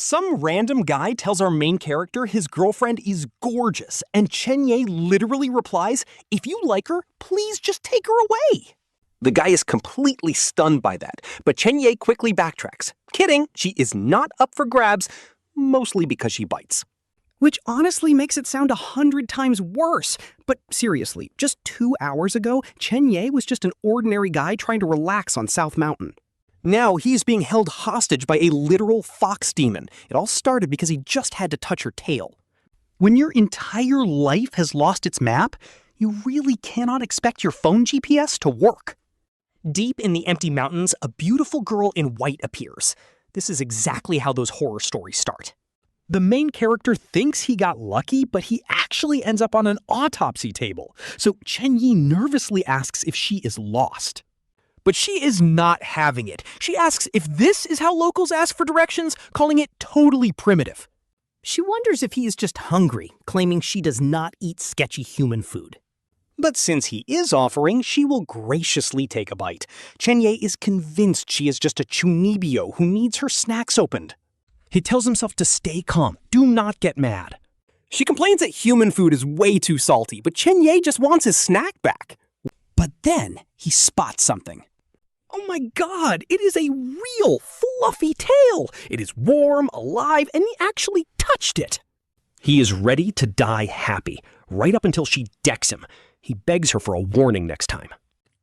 Some random guy tells our main character his girlfriend is gorgeous, and Chen Ye literally replies, "If you like her, please just take her away." The guy is completely stunned by that, but Chen Ye quickly backtracks. Kidding, she is not up for grabs, mostly because she bites. Which honestly makes it sound 100 times worse. But seriously, just 2 hours ago, Chen Ye was just an ordinary guy trying to relax on South Mountain. Now he's being held hostage by a literal fox demon. It all started because he just had to touch her tail. When your entire life has lost its map, you really cannot expect your phone GPS to work. Deep in the empty mountains, a beautiful girl in white appears. This is exactly how those horror stories start. The main character thinks he got lucky, but he actually ends up on an autopsy table. So Chen Ye nervously asks if she is lost. But she is not having it. She asks if this is how locals ask for directions, calling it totally primitive. She wonders if he is just hungry, claiming she does not eat sketchy human food. But since he is offering, she will graciously take a bite. Chen Ye is convinced she is just a chunibyo who needs her snacks opened. He tells himself to stay calm, do not get mad. She complains that human food is way too salty, but Chen Ye just wants his snack back. But then he spots something. Oh my god, it is a real fluffy tail! It is warm, alive, and he actually touched it. He is ready to die happy, right up until she decks him. He begs her for a warning next time.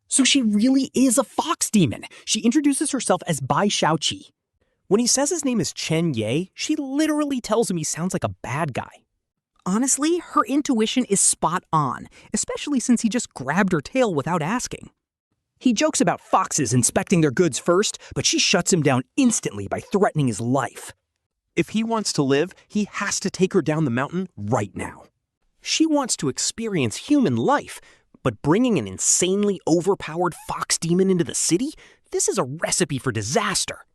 So she really is a fox demon. She introduces herself as Bai Xiaoqi. When he says his name is Chen Ye, she literally tells him he sounds like a bad guy. Honestly, her intuition is spot on, especially since he just grabbed her tail without asking. He jokes about foxes inspecting their goods first, but she shuts him down instantly by threatening his life. If he wants to live, he has to take her down the mountain right now. She wants to experience human life, but bringing an insanely overpowered fox demon into the city? This is a recipe for disaster.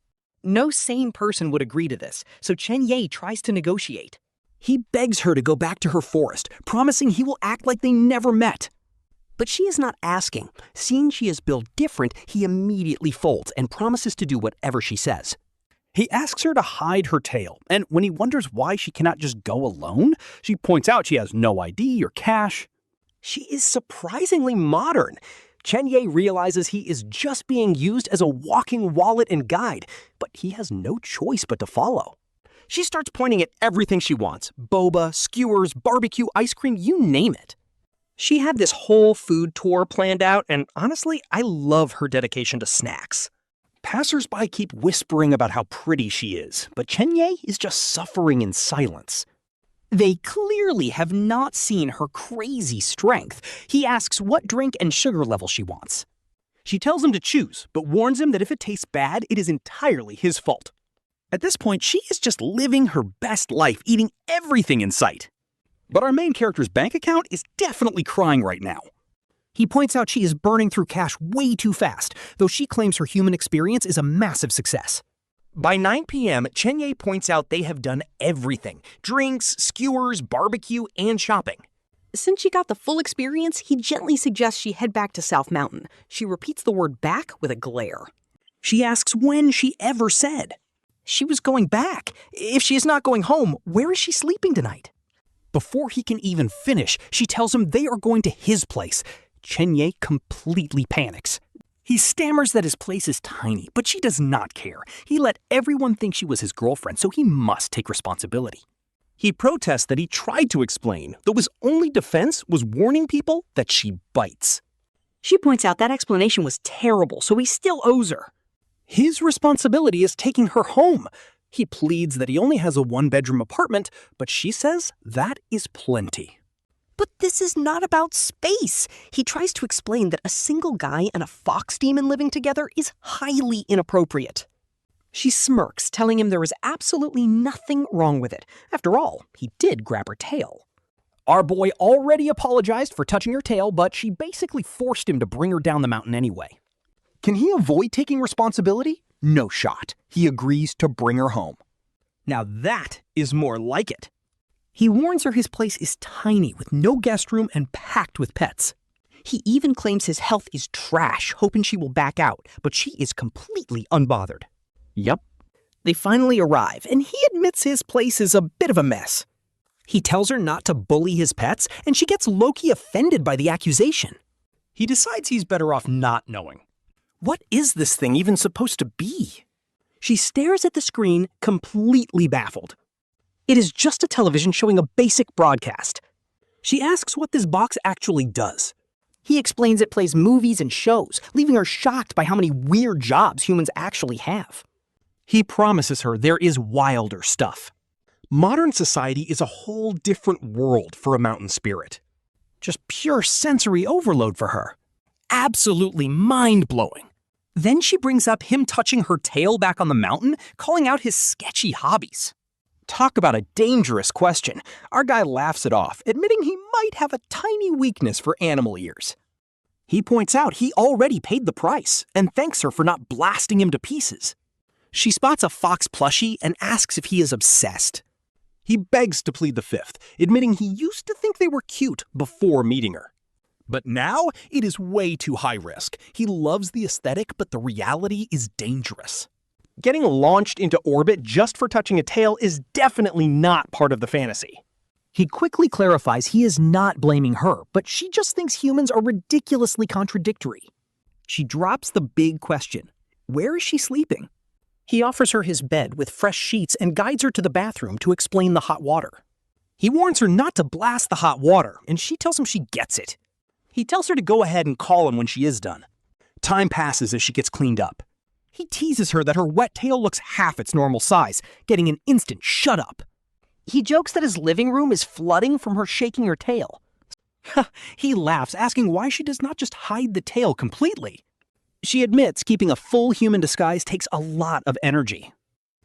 No sane person would agree to this, so Chen Ye tries to negotiate. He begs her to go back to her forest, promising he will act like they never met. But she is not asking. Seeing she is built different, he immediately folds and promises to do whatever she says. He asks her to hide her tail, and when he wonders why she cannot just go alone, she points out she has no ID or cash. She is surprisingly modern. Chen Ye realizes he is just being used as a walking wallet and guide, but he has no choice but to follow. She starts pointing at everything she wants: boba, skewers, barbecue, ice cream, you name it. She had this whole food tour planned out, and honestly, I love her dedication to snacks. Passers-by keep whispering about how pretty she is, but Chen Ye is just suffering in silence. They clearly have not seen her crazy strength. He asks what drink and sugar level she wants. She tells him to choose, but warns him that if it tastes bad, it is entirely his fault. At this point, she is just living her best life, eating everything in sight. But our main character's bank account is definitely crying right now. He points out she is burning through cash way too fast, though she claims her human experience is a massive success. By 9 p.m., Chen Ye points out they have done everything: drinks, skewers, barbecue, and shopping. Since she got the full experience, he gently suggests she head back to South Mountain. She repeats the word back with a glare. She asks when she ever said she was going back. If she is not going home, where is she sleeping tonight? Before he can even finish, she tells him they are going to his place. Chen Ye completely panics. He stammers that his place is tiny, but she does not care. He let everyone think she was his girlfriend, so he must take responsibility. He protests that he tried to explain, though his only defense was warning people that she bites. She points out that explanation was terrible, so he still owes her. His responsibility is taking her home. He pleads that he only has a one-bedroom apartment, but she says that is plenty. But this is not about space. He tries to explain that a single guy and a fox demon living together is highly inappropriate. She smirks, telling him there is absolutely nothing wrong with it. After all, he did grab her tail. Our boy already apologized for touching her tail, but she basically forced him to bring her down the mountain anyway. Can he avoid taking responsibility? No shot. He agrees to bring her home. Now that is more like it. He warns her his place is tiny with no guest room and packed with pets. He even claims his health is trash, hoping she will back out, but she is completely unbothered. Yup. They finally arrive, and he admits his place is a bit of a mess. He tells her not to bully his pets, and she gets low-key offended by the accusation. He decides he's better off not knowing. What is this thing even supposed to be? She stares at the screen, completely baffled. It is just a television showing a basic broadcast. She asks what this box actually does. He explains it plays movies and shows, leaving her shocked by how many weird jobs humans actually have. He promises her there is wilder stuff. Modern society is a whole different world for a mountain spirit. Just pure sensory overload for her. Absolutely mind-blowing. Then she brings up him touching her tail back on the mountain, calling out his sketchy hobbies. Talk about a dangerous question. Our guy laughs it off, admitting he might have a tiny weakness for animal ears. He points out he already paid the price and thanks her for not blasting him to pieces. She spots a fox plushie and asks if he is obsessed. He begs to plead the fifth, admitting he used to think they were cute before meeting her. But now it is way too high risk. He loves the aesthetic, but the reality is dangerous. Getting launched into orbit just for touching a tail is definitely not part of the fantasy. He quickly clarifies he is not blaming her, but she just thinks humans are ridiculously contradictory. She drops the big question. Where is she sleeping? He offers her his bed with fresh sheets and guides her to the bathroom to explain the hot water. He warns her not to blast the hot water, and she tells him she gets it. He tells her to go ahead and call him when she is done. Time passes as she gets cleaned up. He teases her that her wet tail looks half its normal size, getting an instant shut up. He jokes that his living room is flooding from her shaking her tail. He laughs, asking why she does not just hide the tail completely. She admits keeping a full human disguise takes a lot of energy.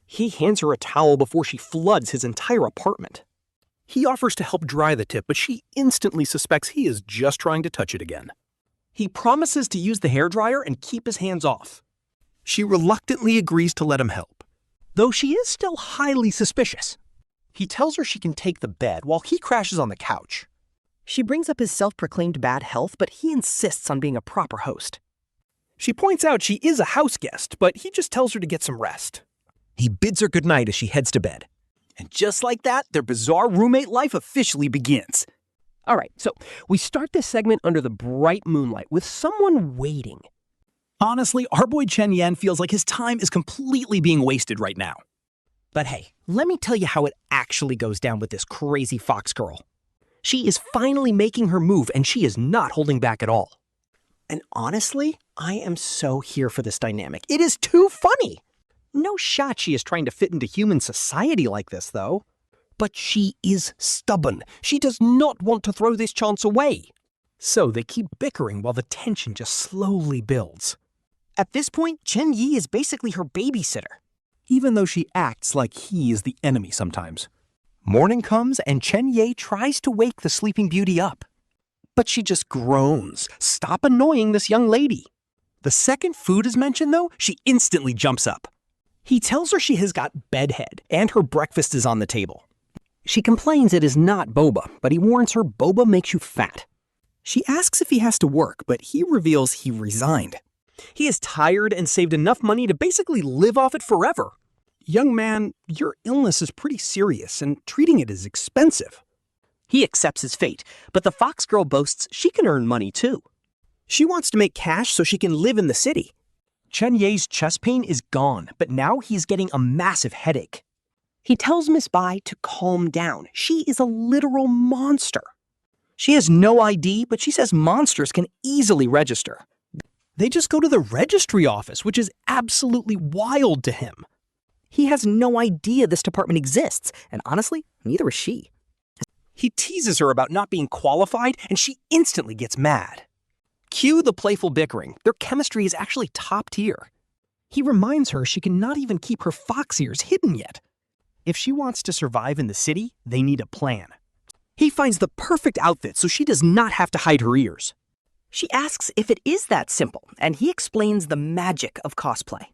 He hands her a towel before she floods his entire apartment. He offers to help dry the tip, but she instantly suspects he is just trying to touch it again. He promises to use the hairdryer and keep his hands off. She reluctantly agrees to let him help, though she is still highly suspicious. He tells her she can take the bed while he crashes on the couch. She brings up his self-proclaimed bad health, but he insists on being a proper host. She points out she is a house guest, but he just tells her to get some rest. He bids her goodnight as she heads to bed. And just like that, their bizarre roommate life officially begins. All right, so we start this segment under the bright moonlight with someone waiting. Honestly, our boy Chen Ye feels like his time is completely being wasted right now. But hey, let me tell you how it actually goes down with this crazy fox girl. She is finally making her move, and she is not holding back at all. And honestly, I am so here for this dynamic. It is too funny. No shot she is trying to fit into human society like this, though. But she is stubborn. She does not want to throw this chance away. So they keep bickering while the tension just slowly builds. At this point, Chen Ye is basically her babysitter, even though she acts like he is the enemy sometimes. Morning comes and Chen Ye tries to wake the sleeping beauty up. But she just groans. Stop annoying this young lady. The second food is mentioned, though, she instantly jumps up. He tells her she has got bedhead, and her breakfast is on the table. She complains it is not boba, but he warns her boba makes you fat. She asks if he has to work, but he reveals he resigned. He is tired and saved enough money to basically live off it forever. Young man, your illness is pretty serious, and treating it is expensive. He accepts his fate, but the fox girl boasts she can earn money too. She wants to make cash so she can live in the city. Chen Ye's chest pain is gone, but now he's getting a massive headache. He tells Miss Bai to calm down. She is a literal monster. She has no ID, but she says monsters can easily register. They just go to the registry office, which is absolutely wild to him. He has no idea this department exists, and honestly, neither is she. He teases her about not being qualified, and she instantly gets mad. Cue the playful bickering. Their chemistry is actually top tier. He reminds her she cannot even keep her fox ears hidden yet. If she wants to survive in the city, they need a plan. He finds the perfect outfit so she does not have to hide her ears. She asks if it is that simple, and he explains the magic of cosplay.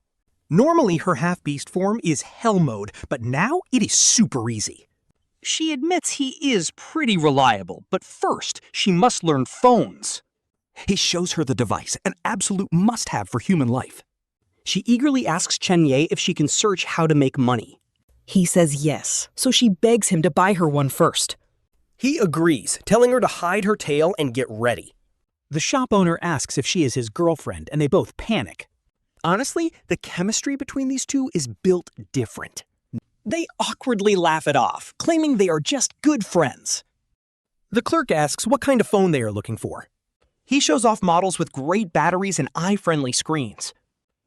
Normally, her half-beast form is hell mode, but now it is super easy. She admits he is pretty reliable, but first, she must learn phones. He shows her the device, an absolute must-have for human life. She eagerly asks Chen Ye if she can search how to make money. He says yes, so she begs him to buy her one first. He agrees, telling her to hide her tail and get ready. The shop owner asks if she is his girlfriend, and they both panic. Honestly, the chemistry between these two is built different. They awkwardly laugh it off, claiming they are just good friends. The clerk asks what kind of phone they are looking for. He shows off models with great batteries and eye-friendly screens.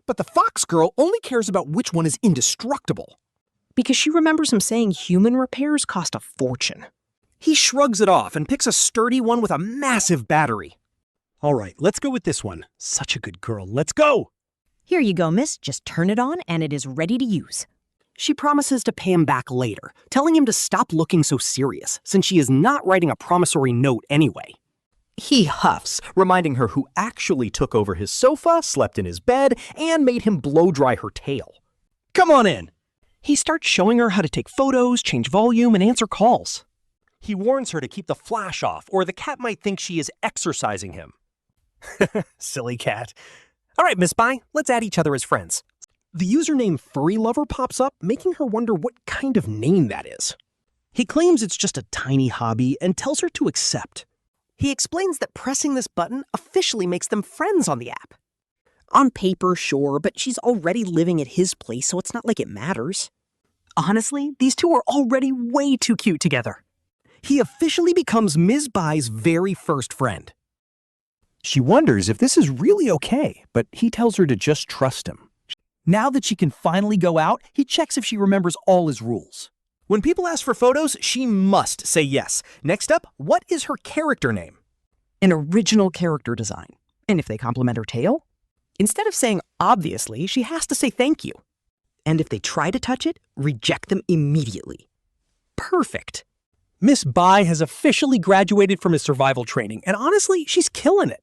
But the fox girl only cares about which one is indestructible. Because she remembers him saying human repairs cost a fortune. He shrugs it off and picks a sturdy one with a massive battery. All right, let's go with this one. Such a good girl. Let's go! Here you go, miss. Just turn it on and it is ready to use. She promises to pay him back later, telling him to stop looking so serious, since she is not writing a promissory note anyway. He huffs, reminding her who actually took over his sofa, slept in his bed, and made him blow-dry her tail. Come on in! He starts showing her how to take photos, change volume, and answer calls. He warns her to keep the flash off, or the cat might think she is exercising him. Silly cat. All right, Miss Bai, let's add each other as friends. The username Furry Lover pops up, making her wonder what kind of name that is. He claims it's just a tiny hobby and tells her to accept. He explains that pressing this button officially makes them friends on the app. On paper, sure, but she's already living at his place, so it's not like it matters. Honestly, these two are already way too cute together. He officially becomes Ms. Bai's very first friend. She wonders if this is really okay, but he tells her to just trust him. Now that she can finally go out, he checks if she remembers all his rules. When people ask for photos, she must say yes. Next up, what is her character name? An original character design. And if they compliment her tail, instead of saying obviously, she has to say thank you. And if they try to touch it, reject them immediately. Perfect. Miss Bai has officially graduated from his survival training, and honestly, she's killing it.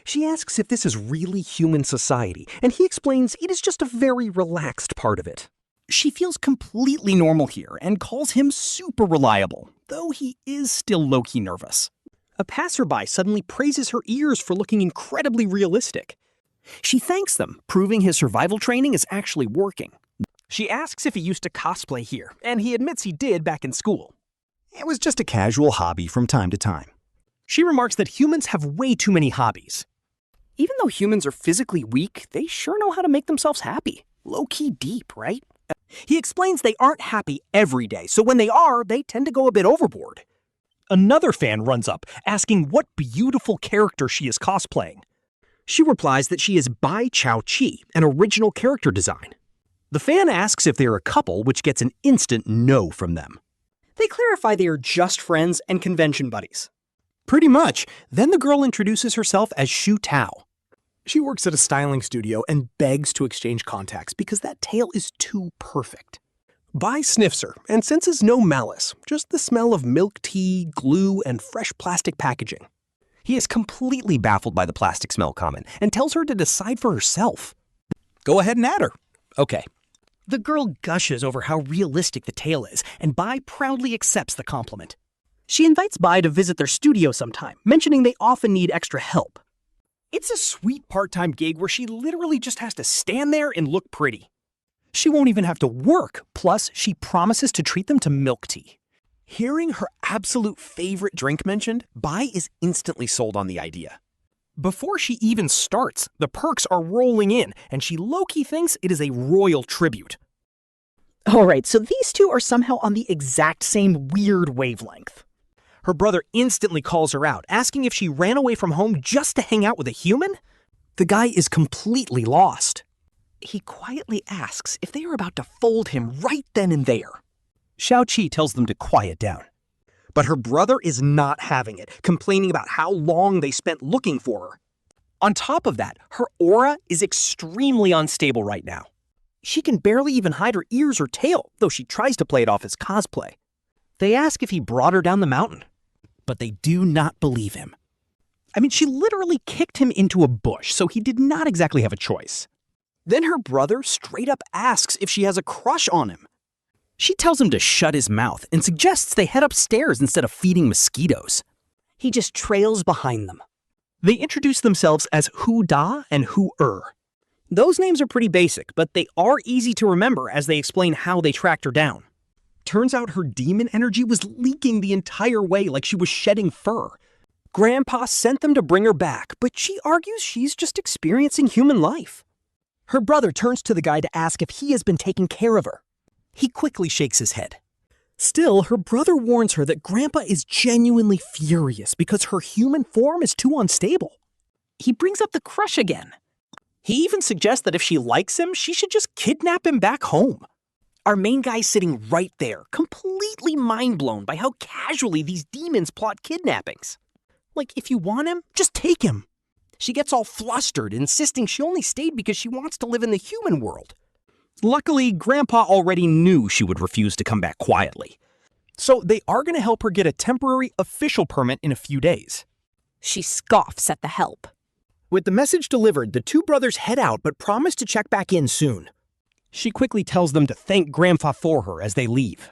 She asks if this is really human society, and he explains it is just a very relaxed part of it. She feels completely normal here and calls him super reliable, though he is still low-key nervous. A passerby suddenly praises her ears for looking incredibly realistic. She thanks them, proving his survival training is actually working. She asks if he used to cosplay here, and he admits he did back in school. It was just a casual hobby from time to time. She remarks that humans have way too many hobbies. Even though humans are physically weak, they sure know how to make themselves happy. Low-key deep, right? He explains they aren't happy every day, so when they are, they tend to go a bit overboard. Another fan runs up, asking what beautiful character she is cosplaying. She replies that she is Bai Xiaoqi, an original character design. The fan asks if they're a couple, which gets an instant no from them. They clarify they are just friends and convention buddies. Pretty much. Then the girl introduces herself as Shu Tao. She works at a styling studio and begs to exchange contacts because that tail is too perfect. Bai sniffs her and senses no malice, just the smell of milk tea, glue, and fresh plastic packaging. He is completely baffled by the plastic smell comment and tells her to decide for herself. Go ahead and add her. Okay. The girl gushes over how realistic the tail is, and Bai proudly accepts the compliment. She invites Bai to visit their studio sometime, mentioning they often need extra help. It's a sweet part-time gig where she literally just has to stand there and look pretty. She won't even have to work, plus she promises to treat them to milk tea. Hearing her absolute favorite drink mentioned, Bai is instantly sold on the idea. Before she even starts, the perks are rolling in, and she low-key thinks it is a royal tribute. Alright, so these two are somehow on the exact same weird wavelength. Her brother instantly calls her out, asking if she ran away from home just to hang out with a human? The guy is completely lost. He quietly asks if they are about to fold him right then and there. Xiaoqi tells them to quiet down. But her brother is not having it, complaining about how long they spent looking for her. On top of that, her aura is extremely unstable right now. She can barely even hide her ears or tail, though she tries to play it off as cosplay. They ask if he brought her down the mountain, but they do not believe him. I mean, she literally kicked him into a bush, so he did not exactly have a choice. Then her brother straight up asks if she has a crush on him. She tells him to shut his mouth and suggests they head upstairs instead of feeding mosquitoes. He just trails behind them. They introduce themselves as Hu Da and Hu Er. Those names are pretty basic, but they are easy to remember as they explain how they tracked her down. Turns out her demon energy was leaking the entire way like she was shedding fur. Grandpa sent them to bring her back, but she argues she's just experiencing human life. Her brother turns to the guy to ask if he has been taking care of her. He quickly shakes his head. Still, her brother warns her that Grandpa is genuinely furious because her human form is too unstable. He brings up the crush again. He even suggests that if she likes him, she should just kidnap him back home. Our main guy's sitting right there, completely mind-blown by how casually these demons plot kidnappings. Like, if you want him, just take him. She gets all flustered, insisting she only stayed because she wants to live in the human world. Luckily, Grandpa already knew she would refuse to come back quietly. So they are going to help her get a temporary official permit in a few days. She scoffs at the help. With the message delivered, the two brothers head out but promise to check back in soon. She quickly tells them to thank Grandpa for her as they leave.